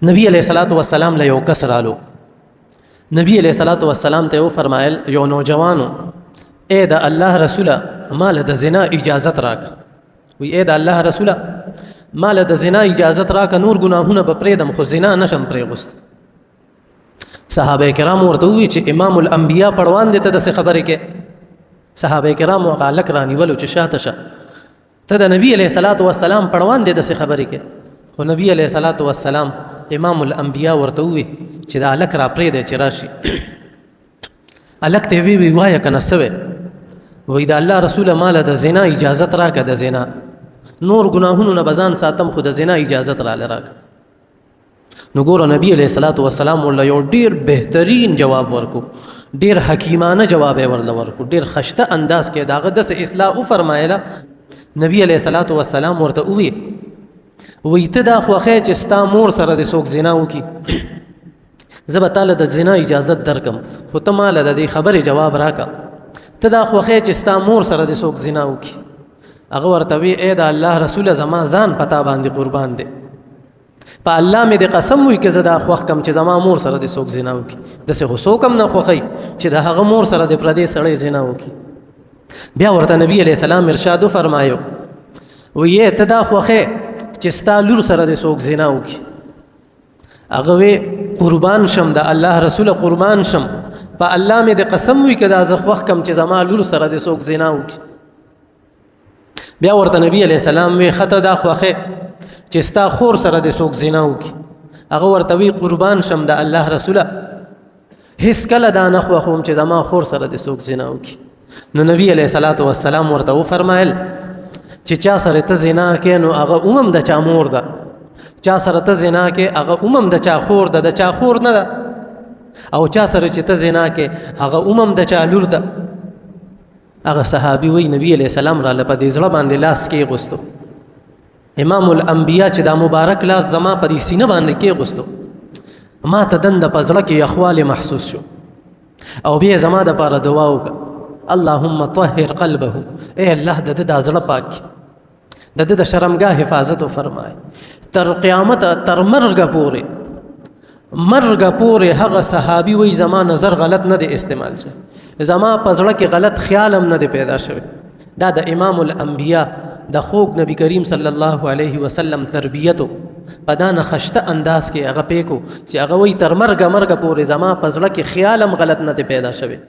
نبی علیہ الصلوۃ والسلام له یو کس رالو. نبی علیہ الصلوۃ والسلام ته فرمایل یو نوجوانو اے د الله رسوله مال د زنا اجازت راک. وی اے د الله رسوله مال د زنا اجازت راک، نور گناهونه به پرېدم خو زنا نشم پرېغوست. صحابه کرام ورته وی چې امام الانبیاء پړوان دي ته د خبرې کې. صحابه کرام غالک رانیولو چې شاته شه ته د نبی علیہ الصلوۃ والسلام پړوان دي د خبرې کې. خو نبی علیہ الصلوۃ والسلام امام الانبیاء ورته وی چې دا الک را پرېږدی چې راشي. الک ته وی وایه که نه څه وی د الله رسوله ماله د زنا اجازت راکه، د زنا نور ګناهونو نه به ځان ساتم خو د زنا اجازت راله راکه. نو ګوره نبی علیہ الصلوۃ والسلام ورله یو ډېر بهترین جواب ورکو، ډېر حکیمانه جواب یې ورله ورکو، ډېر خشته انداز کې د هغه داسې اصلاح وفرمایله. نبی علیہ الصلوۃ والسلام ورته ووی وی ته دا خوښی چې ستا مور سره د څوک زنا وکړي، زه به تاله د زنا اجازت درکم، خو ته ماله د دې خبرې جواب راکه. ته دا خوښی چې ستا مور سره د څوک زنا وکړي. هغه ورته وی ای د الله رسوله زما ځان پتا باندې قربان دی، په الله مې د قسم وی که زه دا خوښ کم چې زما مور سره د څوک زنا وکړي. داسې خو څوک هم نه خوښوي چې د هغه مور سره د پردې سړی زنا وکړي. بیا ورته نبی علیہ السلام ارشاد وفرمایو وی ته دا خوښی چې ستا لور سره د څوک زنا وکړي. هغه وی قربان شم، د الله رسوله قربان شم، په الله مې د قسم وی که دا زه خوښ کم چې زما لور سره د څوک زنا وکړي. بیا ورته نبی علیہ السلام وی ښه ته دا خوښی چې ستا خور سره د څوک زنا وکړي. هغه ورته وی قربان شم د الله رسوله هیڅ کله دا نه خوښوم چې زما خور سره د څوک زنا وکړي. نو نبی علیہ الصلوۃ والسلام ورته وفرمایل چې چا سره ته زنا کې نو هغه هم د چا مور ده، چا سره ته زنا کې هغه هم د چا خور ده، د چا خور نه ده. او چا سره چې ته زنا کې هغه هم د چا لور ده. هغه صحابي وی نبی علیہ السلام را په دې زړه باندې لاس کې غوستو. امام الانبیاء چې دا مبارک لاس زما په دې سینه باندې کې غوستو، ما ته دنده په زړه کې یخوالی محسوس شو. او بیا زما دپاره دعا وکړه اللهم طهر قلبه، اے الله د ده دا زړه پاک د ده د شرمګاه حفاظت وفرمای. تر قیامت تر مرګه پورې هغه صحابي وی زما نظر غلط نه دی استعمال شوی، زما په زړه کې غلط خیال هم نه دی پیدا شوی. دا د امام الانبیاء د خوږ نبی کریم صلی الله علیه وسلم تربیتو په دا نخشته انداز کې هغه پیکو چې هغه وی تر مرګه پورې زما په زړه کې خیال هم غلط نه دی پیدا شوی.